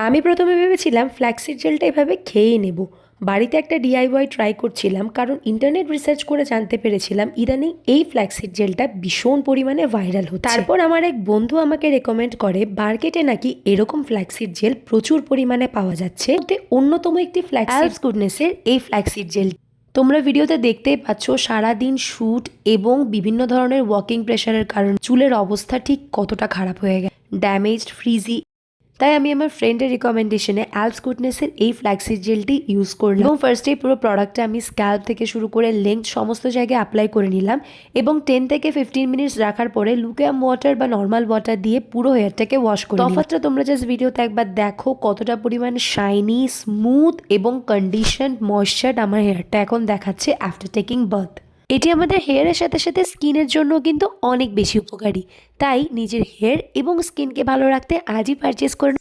আমি প্রথমে ভেবেছিলাম ফ্ল্যাক্সিড জেলটা এভাবে খেয়েই নেব। বাড়িতে একটা ডিআইওয়াই ট্রাই করছিলাম, কারণ ইন্টারনেট রিসার্চ করে জানতে পেরেছিলাম ইদানিং এই ফ্ল্যাক্সিড জেলটা ভীষণ পরিমাণে ভাইরাল হচ্ছে। তারপর আমার এক বন্ধু আমাকে রেকমেন্ড করে মার্কেটে নাকি এরকম ফ্ল্যাক্সিড জেল প্রচুর পরিমাণে পাওয়া যাচ্ছে। ওতে অন্যতম একটি অ্যালস গুডনেসের এই ফ্ল্যাক্সিড জেল। তোমরা ভিডিওতে দেখতেই পাচ্ছ সারাদিন শ্যুট এবং বিভিন্ন ধরনের ওয়ার্কিং প্রেশারের কারণে চুলের অবস্থা ঠিক কতটা খারাপ হয়ে গেছে, ড্যামেজড, ফ্রিজি। তাই আমি আমার ফ্রেন্ডের রিকমেন্ডেশনে অ্যালস গুডনেসের এই ফ্ল্যাক্সিড জেলটি ইউজ করলাম এবং ফার্স্টেই পুরো প্রোডাক্টটা আমি স্ক্যাল্প থেকে শুরু করে লেংথ সমস্ত জায়গায় অ্যাপ্লাই করে নিলাম এবং 10 থেকে 15 মিনিটস রাখার পরে লুকেয়াম ওয়াটার বা নর্মাল ওয়াটার দিয়ে পুরো হেয়ারটাকে ওয়াশ করে নিলাম। তফাৎটা তোমরা জাস্ট ভিডিওতে একবার দেখো কতটা পরিমাণ শাইনি, স্মুথ এবং কন্ডিশন ময়েশ্চার আমার হেয়ারটা এখন দেখাচ্ছে আফটার টেকিং বাথ। এটি আমাদের হেয়ারের সাথে সাথে স্কিনের জন্য কিন্তু অনেক বেশি উপকারী। তাই নিজের হেয়ার এবং স্কিনকে ভালো রাখতে আজই পারচেস করুন